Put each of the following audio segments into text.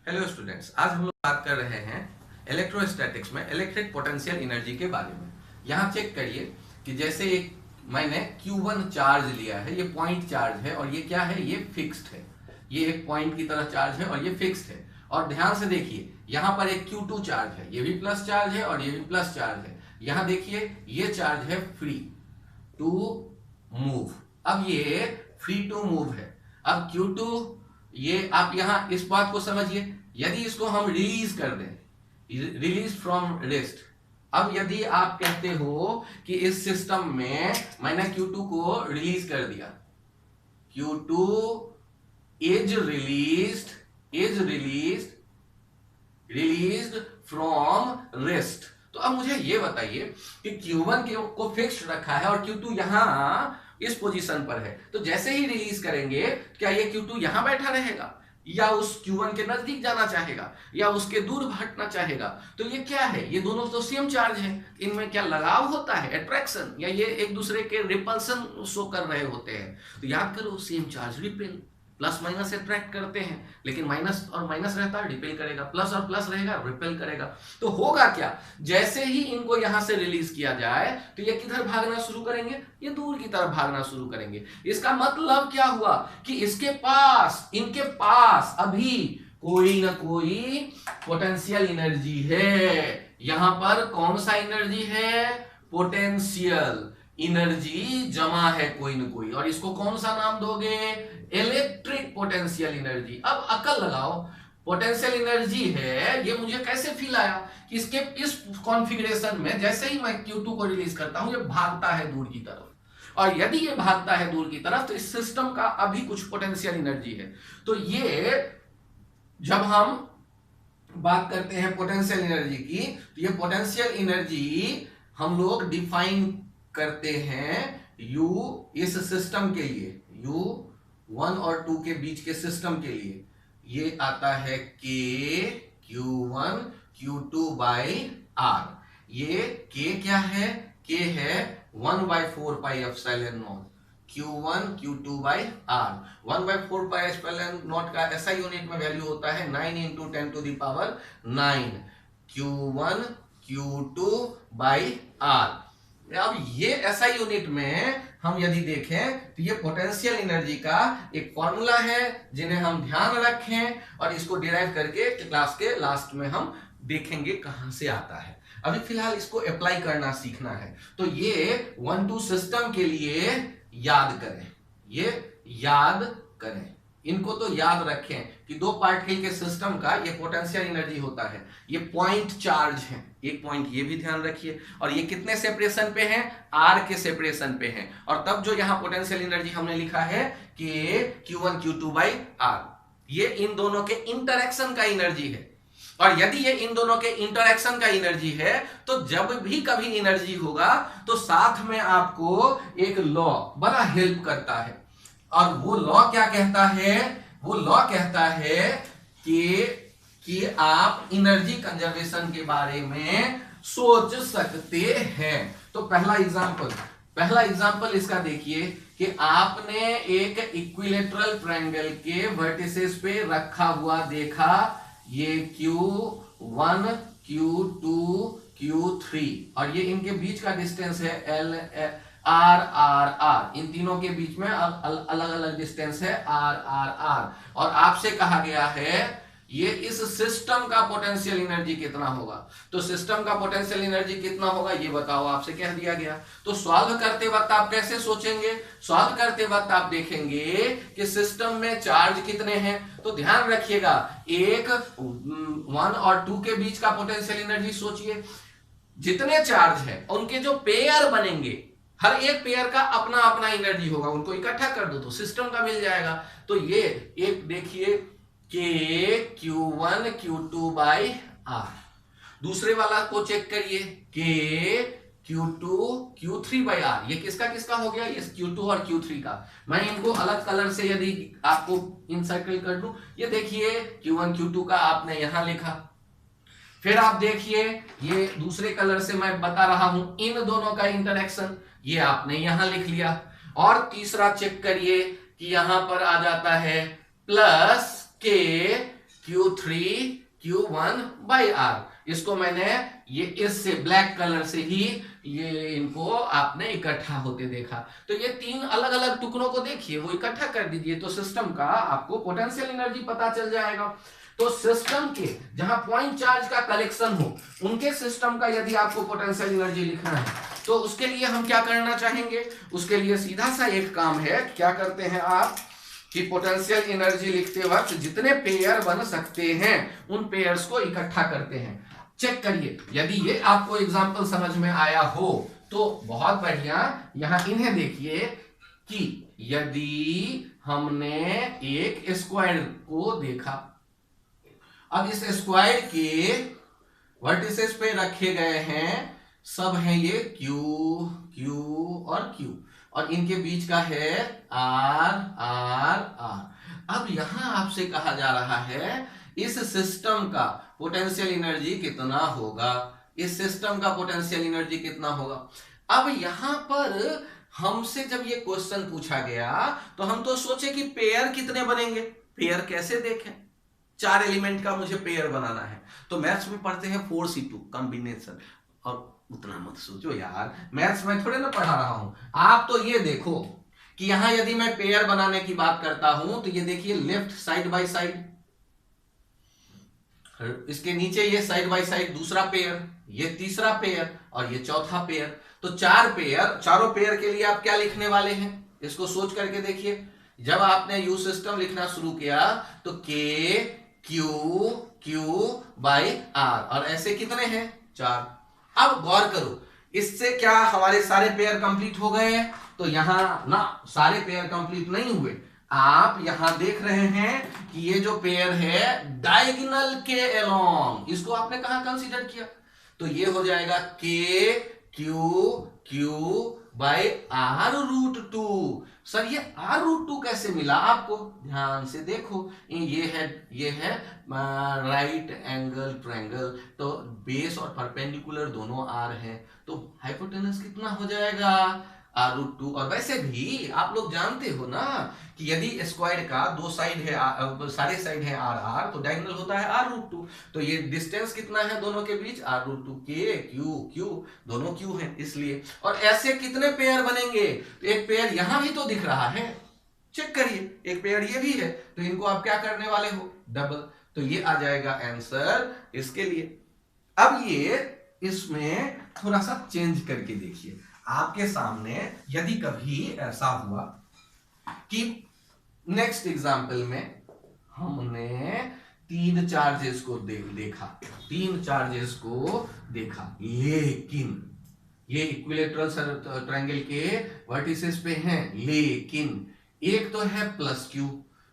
Hello students, आज हम लोग बात कर रहे हैं इलेक्ट्रोस्टैटिक्स में इलेक्ट्रिक पोटेंशियल एनर्जी के बारे में। यहाँ चेक करिए कि जैसे एक मैंने Q1 चार्ज लिया है, ये पॉइंट चार्ज है और ये क्या है, ये फिक्स्ड है। ये एक पॉइंट की तरह चार्ज है और ये फिक्स्ड है। और ध्यान से देखिए, यहाँ पर एक Q2 चार्ज है, ये भी प्लस चार्ज है और ये भी प्लस चार्ज है। यहाँ देखिए, ये चार्ज है फ्री टू मूव। अब ये फ्री टू मूव है। अब Q2, ये आप यहां इस बात को समझिए, यदि इसको हम रिलीज कर दें, रिलीज फ्रॉम रेस्ट। अब यदि आप कहते हो कि इस सिस्टम में मैंने Q2 को रिलीज कर दिया, Q2 is released from rest. तो अब मुझे ये बताइए कि Q1 को फिक्स्ड रखा है और Q2 यहां इस पोजीशन पर है, तो जैसे ही रिलीज करेंगे क्या ये Q2 यहां बैठा रहेगा या उस Q1 के नजदीक जाना चाहेगा या उसके दूर हटना चाहेगा? तो ये क्या है, ये दोनों तो सेम चार्ज है, इनमें क्या लगाव होता है, अट्रैक्शन, या ये एक दूसरे के रिपल्सन शो कर रहे होते हैं? तो याद करो, same charge repel, plus minus attract करते हैं, लेकिन माइनस और माइनस रहता है रिपेल करेगा, प्लस और प्लस रहेगा रिपेल करेगा। तो होगा क्या, जैसे ही इनको यहां से रिलीज किया जाए तो ये किधर भागना शुरू करेंगे, ये दूर की तरफ भागना शुरू करेंगे। इसका मतलब क्या हुआ कि इनके पास अभी कोई ना कोई पोटेंशियल एनर्जी है। यहां पर कौन सा एनर्जी है, पोटेंशियल एनर्जी जमा है कोई ना कोई, और इसको कौन सा नाम दोगे, इलेक्ट्रिक पोटेंशियल एनर्जी। अब अकल लगाओ, पोटेंशियल एनर्जी है, ये मुझे कैसे फील आया कि इसके इस कॉन्फ़िगरेशन में जैसे ही मैं Q2 को रिलीज करता हूं, ये भागता है दूर की तरफ, और यदि ये भागता है दूर की तरफ तो इस सिस्टम का अभी कुछ पोटेंशियल एनर्जी है। तो ये जब हम बात करते हैं पोटेंशियल एनर्जी की, तो ये पोटेंशियल एनर्जी हम लोग डिफाइन करते हैं U इस सिस्टम के लिए, U1 और 2 के बीच के सिस्टम के लिए ये आता है K Q1 Q2 by R। ये K क्या है, K है 1/4 pi epsilon not Q1 Q2 by R। 1/4 pi epsilon not का SI यूनिट में वैल्यू होता है 9 × 10⁹ Q1 Q2 बाई R। अब ये SI यूनिट में हम यदि देखें तो ये पोटेंशियल एनर्जी का एक फॉर्मूला है जिन्हें हम ध्यान रखें, और इसको डिराइव करके क्लास के लास्ट में हम देखेंगे कहां से आता है। अभी फिलहाल इसको अप्लाई करना सीखना है। तो ये 1-2 सिस्टम के लिए याद करें, ये याद करें, इनको तो याद रखें कि दो पार्टिकल के सिस्टम का ये पोटेंशियल एनर्जी होता है, ये पॉइंट चार्ज है, एक पॉइंट ये भी ध्यान रखिए, और ये कितने सेपरेशन पे हैं, R के सेपरेशन पे हैं। और तब जो यहां पोटेंशियल एनर्जी हमने लिखा है कि Q1 Q2 बाई R, ये इन दोनों के इंटरेक्शन का एनर्जी है। और यदि ये इन दोनों के इंटरेक्शन का एनर्जी है तो जब भी कभी एनर्जी होगा तो साथ में आपको एक लॉ बड़ा हेल्प करता है, और वो लॉ क्या कहता है, वो लॉ कहता है कि आप एनर्जी कंजर्वेशन के बारे में सोच सकते हैं। तो पहला एग्जांपल इसका देखिए कि आपने एक इक्विलेटरल ट्रायंगल के वर्टिसेस पे रखा हुआ देखा, ये Q1 Q2 Q3, और ये इनके बीच का डिस्टेंस है R। इन तीनों के बीच में अलग अलग डिस्टेंस है R। और आपसे कहा गया है ये इस सिस्टम का पोटेंशियल एनर्जी कितना होगा। तो सिस्टम का पोटेंशियल एनर्जी कितना होगा ये बताओ, आपसे कह दिया गया। तो सॉल्व करते वक्त आप कैसे सोचेंगे, सॉल्व करते वक्त आप देखेंगे कि सिस्टम में चार्ज कितने हैं। तो ध्यान रखिएगा, एक 1 और 2 के बीच का पोटेंशियल एनर्जी सोचिए, जितने चार्ज है उनके जो पेयर बनेंगे, हर एक पेयर का अपना अपना एनर्जी होगा, उनको इकट्ठा कर दो तो सिस्टम का मिल जाएगा। तो ये एक देखिए K Q1 Q2 by R। दूसरे वाला को चेक करिए, K Q2 Q3 by R। ये किसका किसका हो गया, ये Q2 और Q3 का। मैं इनको अलग कलर से यदि आपको इनसर्कल कर दूं, ये देखिए Q1 Q2 का आपने यहां लिखा, फिर आप देखिए ये दूसरे कलर से मैं बता रहा हूं इन दोनों का इंटरेक्शन, ये आपने यहां लिख लिया। और तीसरा चेक करिए कि यहां पर आ जाता है plus K Q3 Q1 by R। इसको मैंने ये इससे ब्लैक कलर से ही ये इनको आपने इकट्ठा होते देखा। तो ये तीन अलग अलग टुकड़ों को देखिए, वो इकट्ठा कर दीजिए तो सिस्टम का आपको पोटेंशियल एनर्जी पता चल जाएगा। तो सिस्टम के जहां पॉइंट चार्ज का कलेक्शन हो, उनके सिस्टम का यदि आपको पोटेंशियल एनर्जी लिखना है तो उसके लिए हम क्या करना चाहेंगे, उसके लिए सीधा सा एक काम है। क्या करते हैं आप कि पोटेंशियल एनर्जी लिखते वक्त जितने पेयर बन सकते हैं उन पेयर्स को इकट्ठा करते हैं। चेक करिए, यदि ये आपको एग्जांपल समझ में आया हो तो बहुत बढ़िया। यहां इन्हें देखिए कि यदि हमने एक स्क्वायर को देखा, अब इस स्क्वायर के वर्टिसेस पे रखे गए हैं, सब हैं ये Q Q और Q, और इनके बीच का है R R R। अब यहां आपसे कहा जा रहा है इस सिस्टम का पोटेंशियल एनर्जी कितना होगा, इस सिस्टम का पोटेंशियल एनर्जी कितना होगा। अब यहां पर हमसे जब ये क्वेश्चन पूछा गया तो हम तो सोचे कि पेयर कितने बनेंगे, पेयर कैसे देखें, 4 एलिमेंट का मुझे पेयर बनाना है। तो मैथ्स में पढ़ते हैं 4C2 कॉम्बिनेशन, और उतना मत सोचो यार, मैथ्स में थोड़े ना पढ़ा रहा हूं। आप तो ये देखो कि यहां यदि मैं पेयर बनाने की बात करता हूं तो ये देखिए लेफ्ट साइड बाय साइड, इसके नीचे ये साइड बाय साइड दूसरा पेयर, ये तीसरा पेयर और ये चौथा पेयर। तो 4 पेयर, चारों पेयर के लिए आप क्या लिखने वाले हैं, इसको सोच करके देखिए। जब आपने यू सिस्टम लिखना शुरू किया तो के क्यू क्यू बाई आर, और ऐसे कितने हैं 4। अब गौर करो, इससे क्या हमारे सारे पेयर कंप्लीट हो गए? तो यहां ना सारे पेयर कंप्लीट नहीं हुए। आप यहां देख रहे हैं कि ये जो पेयर है डायगोनल के अलोंग, इसको आपने कहां कंसीडर किया? तो ये हो जाएगा k q q by r root 2। Sir ये आर रूट 2 कैसे मिला आपको? ध्यान से देखो, ये है राइट एंगल ट्रायंगल, तो बेस और परपेंडिकुलर दोनों आर है, तो हाइपोटेनस कितना हो जाएगा? R root 2। और वैसे भी आप लोग जानते हो ना कि यदि स्क्वायर का 2 साइड है, सारे साइड है आर आर, तो डायगोनल होता है आर रूट 2। तो ये डिस्टेंस कितना है दोनों के बीच? Are root 2। के क्यू क्यू, दोनों क्यू है इसलिए। और ऐसे कितने पेयर बनेंगे? तो एक पेयर यहां भी तो दिख रहा है, चेक करिए, एक पेयर ये भी है, तो इनको आप क्या करने वाले हो? डबल। तो ये आ जाएगा आंसर इसके लिए। अब ये इसमें थोड़ा सा चेंज करके देखिए, आपके सामने यदि कभी ऐसा हुआ कि नेक्स्ट एग्जाम्पल में हमने 3 चार्जेस को देखा, 3 चार्जेस को देखा, लेकिन ये इक्विलेटरल ट्रायंगल के वर्टिसेस पे हैं, लेकिन एक तो है प्लस क्यू,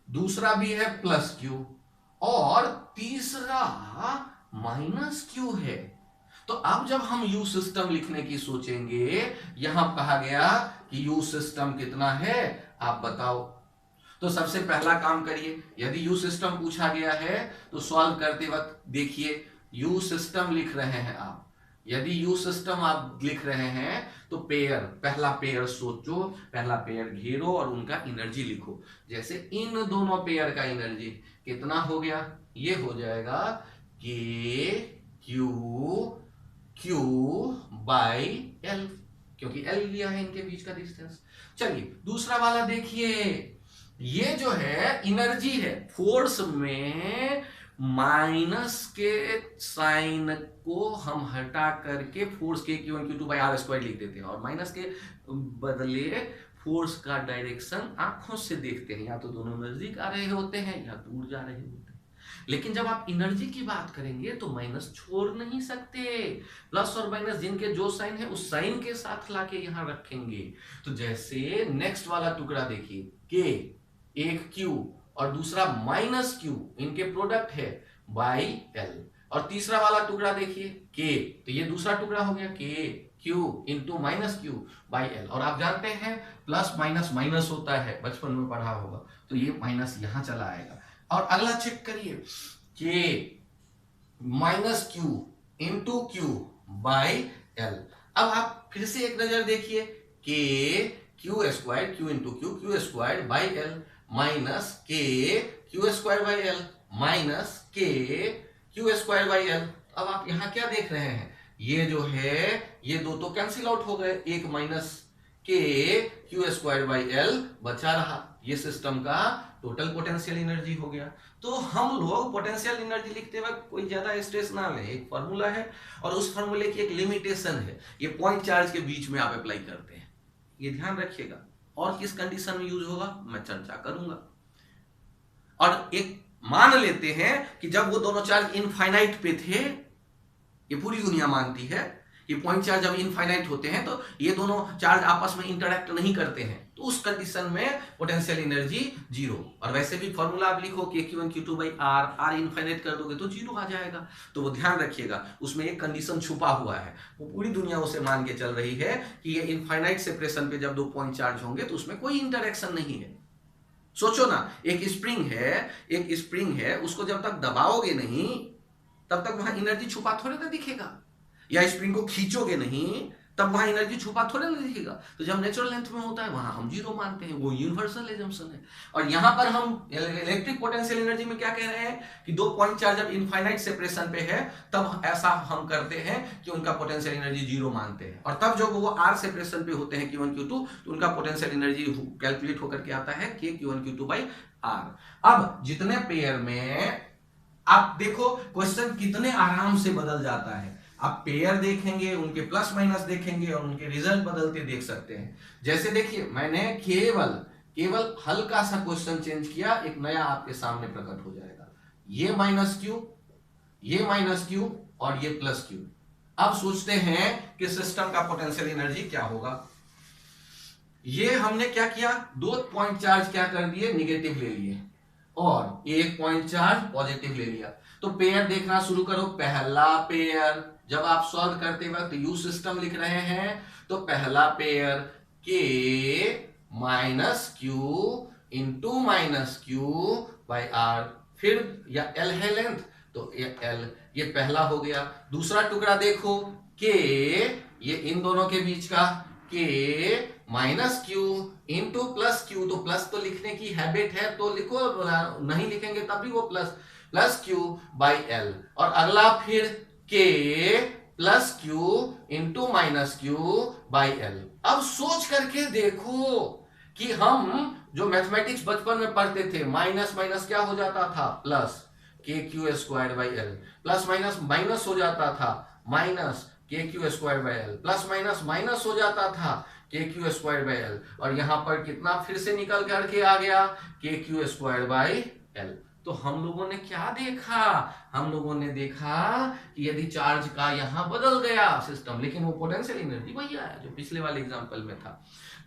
दूसरा भी है प्लस क्यू, और तीसरा माइनस क्यू है। तो अब जब हम यू सिस्टम लिखने की सोचेंगे, यहां कहा गया कि यू सिस्टम कितना है, आप बताओ। तो सबसे पहला काम करिए, यदि यू सिस्टम पूछा गया है तो सॉल्व करते वक्त देखिए, यू सिस्टम लिख रहे हैं आप, यदि यू सिस्टम आप लिख रहे हैं तो पेयर, पहला पेयर सोचो, पहला पेयर घेरो और उनका एनर्जी लिखो। जैसे इन दोनों पेयर का एनर्जी कितना हो गया? ये हो जाएगा k q q by L, क्योंकि एल लिया है इनके बीच का डिस्टेंस। चलिए दूसरा वाला देखिए, ये जो है एनर्जी है, फोर्स में माइनस के साइन को हम हटा करके force k q one q two by r square लिख देते हैं, और माइनस के बदले फोर्स का डायरेक्शन आंखों से देखते हैं, या तो दोनों नजदीक आ रहे होते हैं या दूर जा रहे होते हैं। लेकिन जब आप एनर्जी की बात करेंगे तो माइनस छोड़ नहीं सकते, प्लस और माइनस जिनके जो साइन है उस साइन के साथ लाके यहां रखेंगे। तो जैसे नेक्स्ट वाला टुकड़ा देखिए, के एक क्यू और दूसरा माइनस क्यू, इनके प्रोडक्ट है बाई एल, और तीसरा वाला टुकड़ा देखिए के, तो ये दूसरा टुकड़ा हो गया K Q into minus q by L. और आप जानते हैं प्लस माइनस माइनस होता है, बचपन में पढ़ा होगा, तो ये माइनस यहां चला आएगा। और अगला चेक करिए, K minus Q into Q by L. अब आप फिर से एक नजर देखिए, K Q square Q into Q, Q square by L, minus K Q square by L. Minus K Q square by L. अब आप यहां क्या देख रहे हैं, ये जो है ये दो तो कैंसिल आउट हो गए, एक minus K Q square by L बचा रहा, ये सिस्टम का टोटल पोटेंशियल एनर्जी हो गया। तो हम लोग पोटेंशियल एनर्जी लिखते वक्त कोई ज्यादा स्ट्रेस ना लें, एक फॉर्मूला है और उस फॉर्मूले की एक लिमिटेशन है, ये पॉइंट चार्ज के बीच में आप अप्लाई करते हैं, ये ध्यान रखिएगा। और किस कंडीशन में यूज होगा मैं चर्चा करूंगा। और एक मान लेते हैं कि जब वो दोनों चार्ज इनफाइनाइट पे थे, ये पूरी दुनिया मानती है कि पॉइंट चार्ज जब इनफाइनाइट होते हैं तो ये दोनों चार्ज आपस में इंटरैक्ट नहीं करते हैं, तो उस कंडीशन में पोटेंशियल एनर्जी जीरो। और वैसे भी फॉर्मूला आप लिखो कि Q1 Q2 by are, are infinite कर दोगे तो जीरो आ जाएगा। तो वो ध्यान रखिएगा, उसमें एक कंडीशन छुपा हुआ है, वो पूरी दुनिया उसे मान के चल रही है कि ये इनफाइनाइट सेपरेशन पे जब दो पॉइंट चार्ज होंगे तो उसमें कोई इंटरेक्शन नहीं है। सोचो ना, एक स्प्रिंग है, उसको जब तक दबाओगे नहीं तब तक वहां एनर्जी छुपा थोड़े ना दिखेगा, या स्प्रिंग को खींचोगे नहीं तब वहां एनर्जी छुपा थोड़े ना दिखेगा। तो जब नेचुरल लेंथ में होता है वहां हम जीरो मानते हैं, वो यूनिवर्सल एजम्पशन है। और यहां पर हम इलेक्ट्रिक पोटेंशियल एनर्जी में क्या कह रहे हैं कि दो पॉइंट चार्ज जब इनफाइनाइट सेपरेशन पे है तब ऐसा हम करते हैं कि उनका पोटेंशियल एनर्जी जीरो मानते हैं, और तब जब वो आर सेपरेशन पे होते हैं Q1 Q2 तो उनका पोटेंशियल एनर्जी कैलकुलेट होकर के आता है कि Q1 Q2 बाई आर। अब जितने पेयर में आप देखो क्वेश्चन कितने आराम से बदल जाता है, आप पेयर देखेंगे, उनके प्लस माइनस देखेंगे और उनके रिजल्ट बदलते देख सकते हैं। जैसे देखिए मैंने केवल हल्का सा क्वेश्चन चेंज किया, एक नया आपके सामने प्रकट हो जाएगा। ये माइनस क्यू और ये प्लस क्यू। अब सोचते हैं कि सिस्टम का पोटेंशियल एनर्जी क्या होगा। ये हमने क्या किया, दो पॉइंट चार्ज क्या कर दिए, निगेटिव ले लिए, और एक पॉइंट चार्ज पॉजिटिव ले लिया। तो पेयर देखना शुरू करो। पहला पेयर जब आप सॉल्व करते वक्त यू सिस्टम लिख रहे हैं तो पहला pair k minus Q into minus q by r, फिर या एल है लेंथ तो ये एल, ये पहला हो गया। दूसरा टुकड़ा देखो के, ये इन दोनों के बीच का के minus Q into plus Q, तो प्लस तो लिखने की हैबिट है तो लिखो, नहीं लिखेंगे तब भी वो प्लस क्यू बाई एल। और अगला फिर के plus Q into minus q by L. अब सोच करके देखो कि हम जो मैथमेटिक्स बचपन में पढ़ते थे, माइनस माइनस क्या हो जाता था, प्लस के Q square by L, plus minus minus हो जाता था minus K Q square by L, plus minus minus हो जाता था के क्यू स्क्वायर बाई एल, और यहां पर कितना फिर से निकल करके आ गया K Q square by L. तो हम लोगों ने क्या देखा, हम लोगों ने देखा कि यदि चार्ज का यहां बदल गया सिस्टम, लेकिन वो पोटेंशियल एनर्जी वही आया जो पिछले वाले एग्जांपल में था।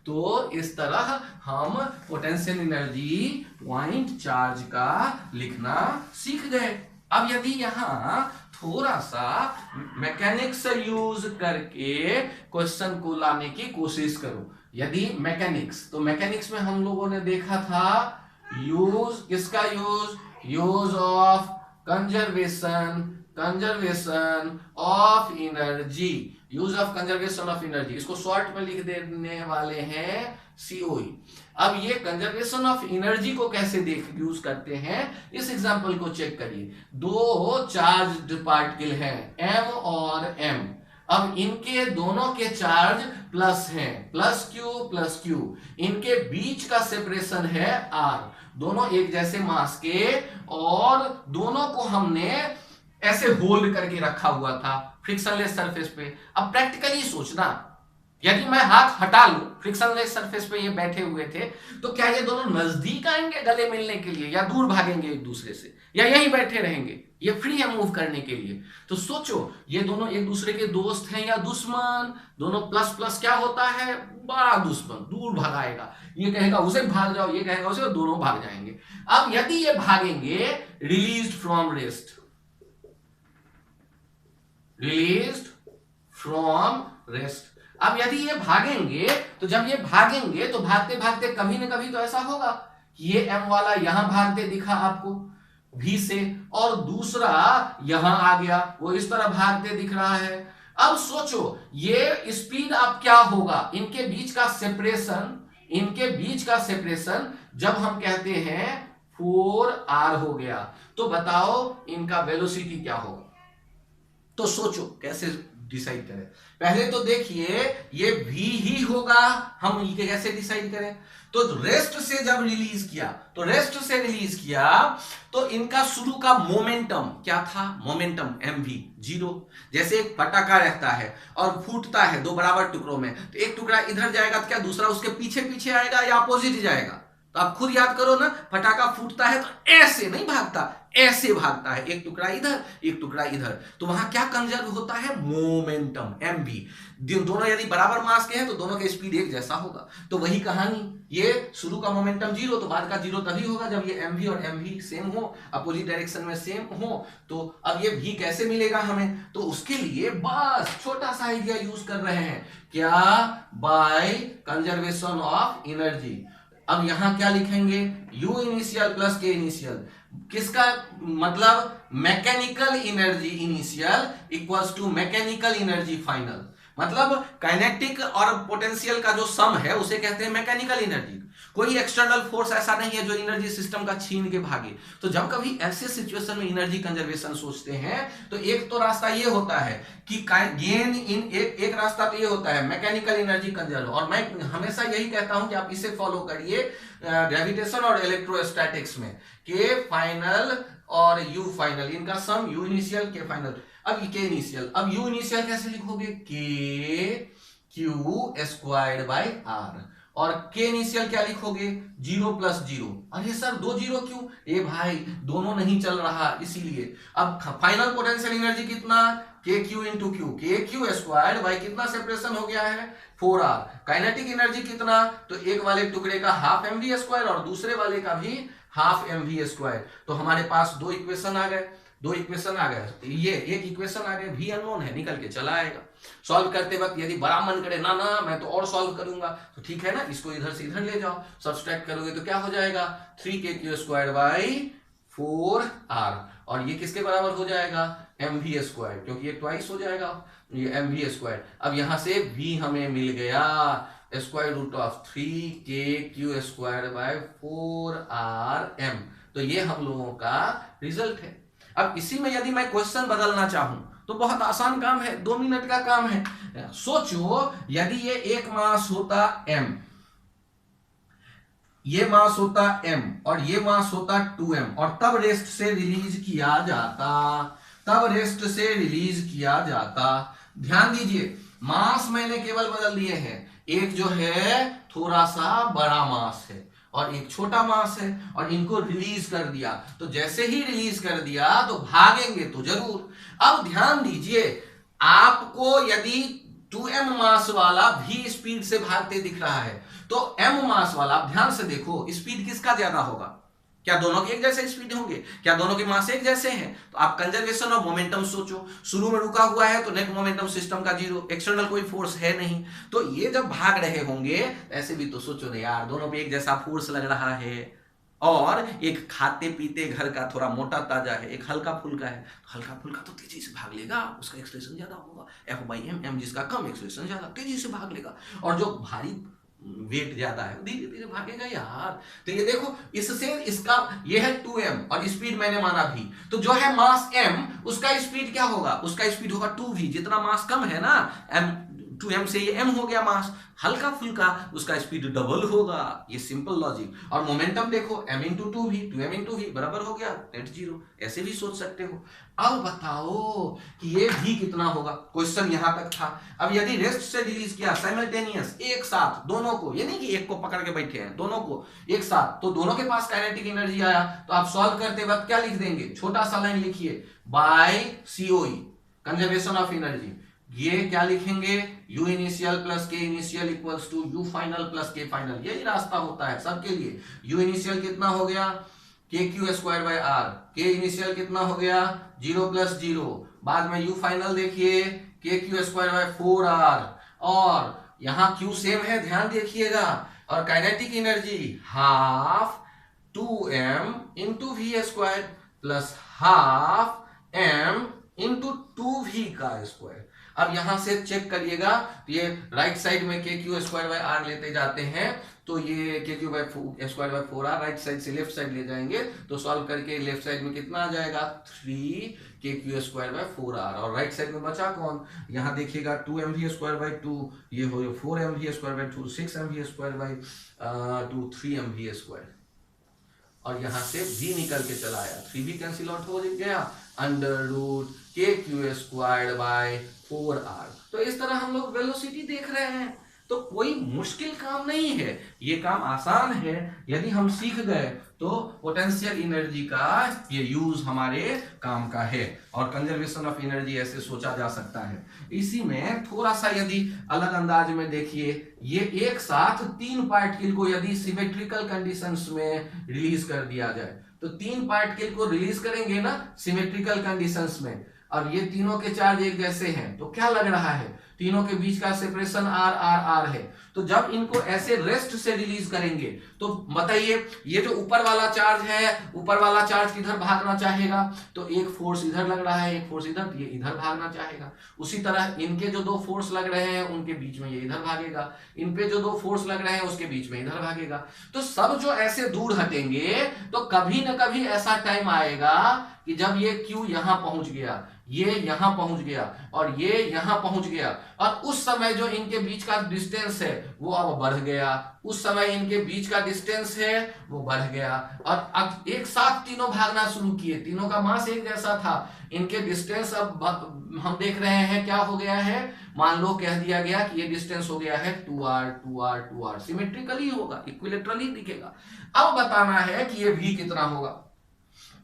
तो इस तरह हम पोटेंशियल एनर्जी पॉइंट चार्ज का लिखना सीख गए। अब यदि यहां थोड़ा सा मैकेनिक्स यूज करके क्वेश्चन को लाने की कोशिश करो, यदि मैकेनिक्स, तो मैकेनिक्स में हम लोगों ने देखा था यूज किसका, use of conservation of energy, use of conservation of energy, इसको शॉर्ट में लिख देने वाले हैं COE। अब ये कंजर्वेशन ऑफ एनर्जी को कैसे यूज करते हैं, इस एग्जांपल को चेक करिए। दो चार्ज पार्टिकल हैं M और M, अब इनके दोनों के चार्ज प्लस हैं, प्लस क्यू, इनके बीच का सेपरेशन है R, दोनों एक जैसे मास के, और दोनों को हमने ऐसे होल्ड करके रखा हुआ था फ्रिक्शनलेस सरफेस पे। अब प्रैक्टिकली सोचना, यदि मैं हाथ हटा लूं, फ्रिक्शनलेस सरफेस पे ये बैठे हुए थे, तो क्या ये दोनों नजदीक आएंगे गले मिलने के लिए, या दूर भागेंगे एक दूसरे से, या यहीं बैठे रहेंगे, ये फ्री है मूव करने के लिए। तो सोचो ये दोनों एक दूसरे के दोस्त हैं या दुश्मन, दोनों प्लस प्लस क्या होता है, बड़ा दुश्मन, दूर भगाएगा, ये कहेगा उसे भाग जाओ, ये कहेगा उसे, दोनों भाग जाएंगे। अब यदि ये भागेंगे, रिलीज्ड फ्रॉम रेस्ट, अब यदि ये भागेंगे, तो जब ये भागेंगे तो भागते भागते कभी ना कभी तो ऐसा होगा कि ये M वाला यहां भागते दिखा आपको V से, और दूसरा यहां आ गया, वो इस तरह भागते दिख रहा है। अब सोचो ये स्पीड अब क्या होगा, इनके बीच का सेपरेशन जब हम कहते हैं 4r हो गया। तो बताओ इनका वेलोसिटी क्या होगा। तो सोचो कैसे डिसाइड करें। पहले तो देखिए ये v ही होगा, हम ये कैसे डिसाइड करें। तो रेस्ट से जब रिलीज किया, तो इनका शुरू का मोमेंटम क्या था, मोमेंटम mv 0। जैसे एक पटाखा रहता है और फूटता है दो बराबर टुकड़ों में, तो एक टुकड़ा इधर जाएगा तो क्या दूसरा उसके पीछे पीछे आएगा या अपोजिट जाएगा। तो आप खुद याद करो ना, पटाखा फूटता है तो ऐसे नहीं भागता, ऐसे भागता है, एक टुकड़ा इधर एक टुकड़ा इधर। तो वहां क्या कंजर्व होता है, मोमेंटम mv। दोनों यदि बराबर मास के हैं तो दोनों का स्पीड एक जैसा होगा। तो वही कहानी, ये शुरू का मोमेंटम 0 तो बाद का 0 तभी होगा जब ये mv और mv सेम हो, अपोजिट डायरेक्शन में सेम हो। तो अब ये v कैसे मिलेगा हमें, तो उसके लिए बस छोटा सा आइडिया यूज कर रहे हैं, क्या, बाय कंजर्वेशन ऑफ एनर्जी। अब यहां क्या लिखेंगे, u initial plus k initial, किसका मतलब mechanical energy initial equals to mechanical energy final. मतलब काइनेटिक और पोटेंशियल का जो सम है उसे कहते हैं मैकेनिकल एनर्जी। कोई एक्सटर्नल फोर्स ऐसा नहीं है जो एनर्जी सिस्टम का छीन के भागे। तो जब कभी ऐसे सिचुएशन में एनर्जी कंजर्वेशन सोचते हैं तो एक तो रास्ता ये होता है कि गेन इन एक रास्ता तो ये होता है मैकेनिकल एनर्जी कंजर्व। और मैं हमेशा यही कहता हूं कि आप इसे फॉलो करिए ग्रेविटेशन और इलेक्ट्रोस्टैटिक्स में, के फाइनल और यू फाइनल, इनका सम यू इनिशियल के फाइनल। अब के इनिशियल, अब यू इनिशियल कैसे लिखोगे, के क्यू स्क्वायर्ड बाय आर, और के इनिशियल क्या लिखोगे, 0 प्लस 0। अरे सर 2 0 क्यों, ए भाई दोनों नहीं चल रहा इसीलिए। अब फाइनल पोटेंशियल एनर्जी कितना, के क्यू इंटू क्यू, के क्यू स्क्वायर्ड बाई कितना सेपरेशन हो गया है 4r। काइनेटिक एनर्जी कितना, तो एक वाले टुकड़े का हाफ mv स्क्वायर और दूसरे वाले का भी हाफ mv स्क्वायर। तो हमारे पास दो इक्वेशन आ गए, ये एक इक्वेशन आ गया, v अननोन है निकल के चला आएगा। सॉल्व करते वक्त यदि बड़ा मन करे ना मैं तो और सॉल्व करूंगा, तो ठीक है ना, इसको इधर से इधर ले जाओ, सब्सट्रैक्ट करोगे तो क्या हो जाएगा 3kq स्क्वायर बाई 4r, और ये किसके बराबर हो जाएगा mv स्क्वायर, क्योंकि ये ट्वाइस हो जाएगा ये mv स्क्वायर। अब यहां से v हमें मिल गया square root of 3kq square by 4rm। तो ये हम लोगों का रिजल्ट है। अब इसी में यदि मैं क्वेश्चन बदलना चाहूं तो बहुत आसान काम है, 2 मिनट का काम है। सोचो यदि ये एक मास होता m, ये मास होता m और ये मास होता 2m, और तब रेस्ट से रिलीज किया जाता, ध्यान दीजिए मास मैंने केवल बदल दिए हैं, एक जो है थोड़ा सा बड़ा मास है और एक छोटा मास है, और इनको रिलीज कर दिया। तो जैसे ही रिलीज कर दिया तो भागेंगे तो जरूर। अब ध्यान दीजिए, आपको यदि 2m मास वाला भी स्पीड से भागते दिख रहा है तो m मास वाला, आप ध्यान से देखो स्पीड किसका ज्यादा होगा, क्या दोनों के एक जैसे स्पीड होंगे, क्या दोनों के मास एक जैसे हैं। तो आप कंजर्वेशन ऑफ मोमेंटम सोचो, शुरू में रुका हुआ है तो नेट मोमेंटम सिस्टम का 0, एक्सटर्नल कोई फोर्स है नहीं, तो ये जब भाग रहे होंगे ऐसे भी तो सोचो ना यार, दोनों पे एक जैसा फोर्स लग रहा है, और एक खाते पीते घर का थोड़ा मोटा ताजा है, एक हल्का फुल्का है, तो हल्का फुल्का तो तेजी से भाग लेगा, उसका एक्सलेशन ज्यादा होगा, F/m, m जिसका कम एक्सलेशन ज्यादा तेजी से भाग लेगा, और जो भारी वेट ज्यादा है धीरे धीरे भागेगा यार। तो ये देखो इससे इसका ये है 2m और स्पीड मैंने माना भी, तो जो है मास m उसका स्पीड क्या होगा, उसका स्पीड होगा 2v, जितना मास कम है ना m, 2m से ये m हो गया मास, हल्का फुल्का उसका स्पीड डबल होगा। ये सिंपल लॉजिक। और मोमेंटम देखो m into 2v, 2m into v बराबर हो गया नेट 0, ऐसे भी सोच सकते हो। अब बताओ कि ये v कितना होगा, क्वेश्चन यहां तक था। अब यदि रेस्ट से रिलीज किया साइमल्टेनियस एक साथ दोनों को, ये नहीं कि एक को पकड़ के बैठे हैं, दोनों को एक साथ, तो दोनों के पास काइनेटिक एनर्जी आया। तो आप सॉल्व करते वक्त क्या लिख देंगे, छोटा सा लाइन लिखिए, by COE conservation of energy. ये क्या लिखेंगे, u initial plus k initial equals to u final plus k final. यही रास्ता होता है सबके लिए। u इनिशियल कितना हो गया, kq square by r, k initial कितना हो गया 0 प्लस 0, बाद में u फाइनल देखिए kq स्क्वायर बाय 4r, और यहां q सेम है ध्यान देखिएगा, और kinetic energy half 2m into v square plus half m into 2v का स्क्वायर। अब यहां से चेक करिएगा, ये राइट साइड में के क्यू स्क्वायर बाय आर लेते जाते हैं, तो ये के Q by square by 4r, right side से लेफ्ट साइड ले जाएंगे तो सॉल्व करके लेफ्ट साइड में कितना आ जाएगा 3 के क्यू स्क्वायर बाय 4r, और राइट साइड में बचा कौन, यहां देखिएगा 2mv स्क्वायर बाय 2, ये हो 4mv square by 2, 6mv square by 2, 3mv square, और यहां से v निकल के चला आया, 3 भी कैंसिल आउट हो गया, अंडर रूट के क्यू स्क्वायर बाय 4r। तो इस तरह हम लोग वेलोसिटी देख रहे हैं, तो कोई मुश्किल काम नहीं है, ये काम आसान है यदि हम सीख गए तो पोटेंशियल एनर्जी का ये यूज हमारे काम का है, और कंजर्वेशन ऑफ एनर्जी ऐसे सोचा जा सकता है। इसी में थोड़ा सा यदि अलग अंदाज में देखिए, ये एक साथ 3 पार्टिकल को यदि सिमेट्रिकल कंडीशंस में रिलीज कर दिया जाए, तो 3 पार्टिकल को रिलीज करेंगे ना सिमेट्रिकल कंडीशंस में, और ये तीनों के चार्ज एक जैसे हैं, तो क्या लग रहा है तीनों के बीच का सेपरेशन आर आर आर है। तो जब इनको ऐसे रेस्ट से रिलीज करेंगे तो बताइए, ये जो ऊपर वाला चार्ज है, ऊपर वाला चार्ज किधर भागना चाहेगा, तो एक फोर्स इधर लग रहा है, एक फोर्स इधर, ये इधर भागना चाहेगा। उसी तरह इनके जो 2 फोर्स लग रहे हैं उनके बीच में ये इधर भागेगा, इन पे जो 2 फोर्स लग रहे हैं उसके बीच में इधर भागेगा। तो सब जो ऐसे दूर हटेंगे तो कभी ना कभी ऐसा टाइम आएगा कि जब ये Q यहां पहुंच गया, ये यहां पहुंच गया और ये यहां पहुंच गया, और उस समय जो इनके बीच का डिस्टेंस है वो अब बढ़ गया, उस समय इनके बीच का डिस्टेंस है वो बढ़ गया, और अब एक साथ तीनों भागना शुरू किए, तीनों का मास एक जैसा था, इनके डिस्टेंस अब हम देख रहे हैं क्या हो गया है, मान लो कह दिया गया कि ये डिस्टेंस हो गया है 2r 2r 2r, सिमेट्रिकली होगा, इक्विलेटरली दिखेगा। अब बताना है कि ये v कितना होगा,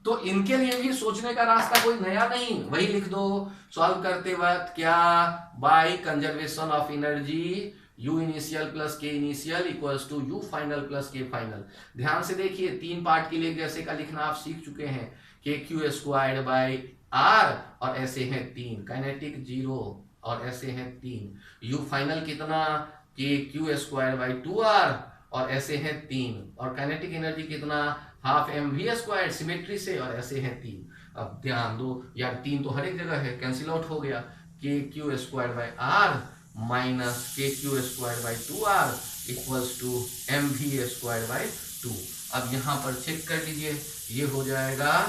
तो इनके लिए भी सोचने का रास्ता कोई नया नहीं, वही लिख दो सॉल्व करते वक्त, क्या by conservation of energy U initial plus K initial equals to U final plus K final. ध्यान से देखिए, 3 पार्ट के लिए जैसे का लिखना आप सीख चुके हैं, के क्यू स्क्वायर्ड बाय r, और ऐसे हैं 3, काइनेटिक 0, और ऐसे हैं 3, U फाइनल कितना, के क्यू स्क्वायर बाय 2r, और ऐसे हैं 3, और काइनेटिक एनर्जी कितना, हाफ mv स्क्वायर सिमेट्री से, और ऐसे हैं 3। अब ध्यान दो यार, 3 तो हर एक जगह है, कैंसिल आउट हो गया, K Q square by r minus K Q square by 2r equals to mv square by 2। अब यहाँ पर चेक कर लीजिए, ये हो जाएगा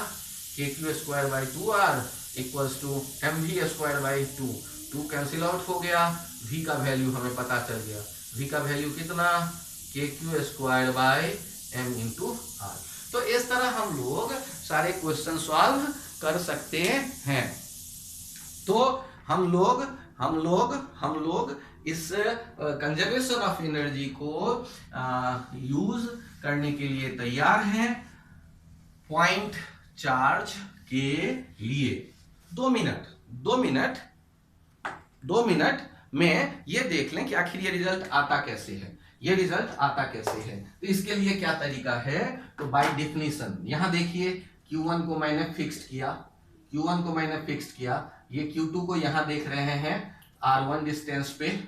k Q square by 2r equals to mv square by 2, 2 cancel out हो गया, v का वैल्यू हमें पता चल गया, v का वैल्यू कितना, के Q square bye m into r। तो इस तरह हम लोग सारे क्वेश्चन सॉल्व कर सकते हैं। तो हम लोग इस कंजर्वेशन ऑफ एनर्जी को यूज करने के लिए तैयार हैं पॉइंट चार्ज के लिए। 2 मिनट में ये देख लें कि आखिर ये रिजल्ट आता कैसे है, तो इसके लिए क्या तरीका है, तो बाय डेफिनेशन यहां देखिए Q1 को मैंने फिक्स्ड किया, ये Q2 को यहां देख रहे हैं R1 डिस्टेंस पे,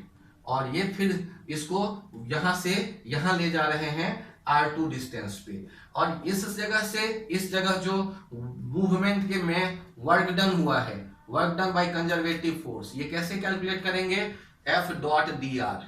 और ये फिर इसको यहां से यहां ले जा रहे हैं R2 डिस्टेंस पे, और इस जगह से इस जगह जो मूवमेंट के में वर्क डन हुआ है, work done by conservative force, ये कैसे कैलकुलेट करेंगे, F डॉट dr,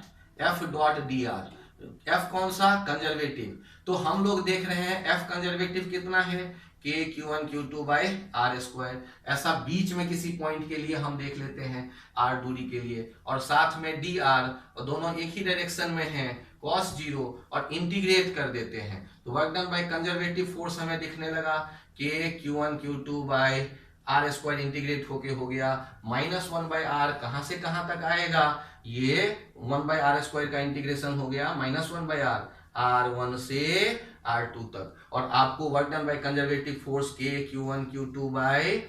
F कौन सा, कंजर्वेटिव। तो हम लोग देख रहे हैं F कंजर्वेटिव कितना है, के Q1 Q2 by r square, ऐसा बीच में किसी पॉइंट के लिए हम देख लेते हैं r दूरी के लिए, और साथ में dr, और दोनों एक ही डायरेक्शन में हैं, cos 0, और इंटीग्रेट कर देते हैं, तो work done by conservative force हमें दिखने लगा के Q1 Q2 by r square integrate होके हो गया -1 बाय r, कहां से कहां तक आएगा, ये 1 बाय r स्क्वायर का इंटीग्रेशन हो गया -1 बाय r, r1 से r2 तक, और आपको work done by conservative force के Q1 Q2 bye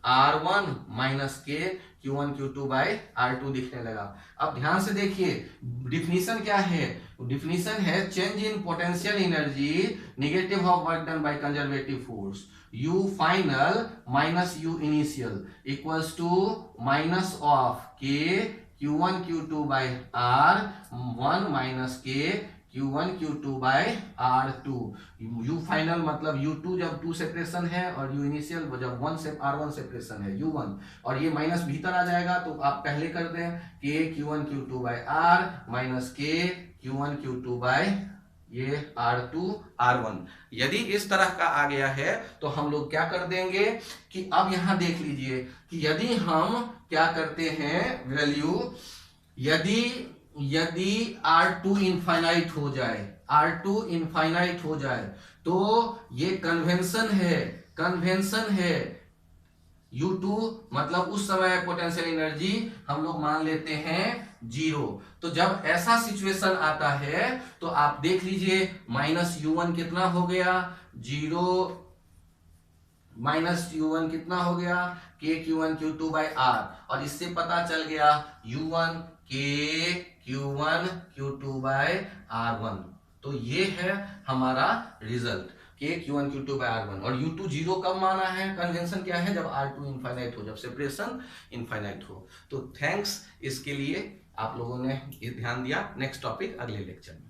R1 minus के Q1 Q2 बाय R2 दिखने लगा। अब ध्यान से देखिए डिफिनीशन क्या है, डिफिनीशन है change in potential energy negative of work done by conservative force, U final minus U initial equals to minus of k Q1 Q2 bye R1 minus के Q1 Q2 bye R2। U final मतलब U2 जब 2 separation है और U initial जब 1 से R1 separation है U1, और ये माइनस भीतर आ जाएगा तो आप पहले कर दें K Q1 Q2 by R minus K Q1 Q2 by ये R2 R1। यदि इस तरह का आ गया है तो हम लोग क्या कर देंगे कि अब यहां देख लीजिए कि यदि हम क्या करते हैं वैल्यू, यदि यदि R2 इनफाइनाइट हो जाए, R2 इनफाइनाइट हो जाए तो ये कन्वेंशन है U2 मतलब उस समय पोटेंशियल एनर्जी हम लोग मान लेते हैं 0। तो जब ऐसा सिचुएशन आता है तो आप देख लीजिए माइनस U1 कितना हो गया 0, माइनस U1 कितना हो गया K Q1 Q2 by R, और इससे पता चल गया U1 K Q1 Q2 bye R1। तो ये है हमारा result K Q1 Q2 bye R1। और U2 0 कब माना है, कन्वेंशन क्या है, जब R2 इनफाइनाइट हो, जब सेपरेशन इनफाइनाइट हो। तो थैंक्स इसके लिए, आप लोगों ने ध्यान दिया। नेक्स्ट टॉपिक अगले लेक्चर में।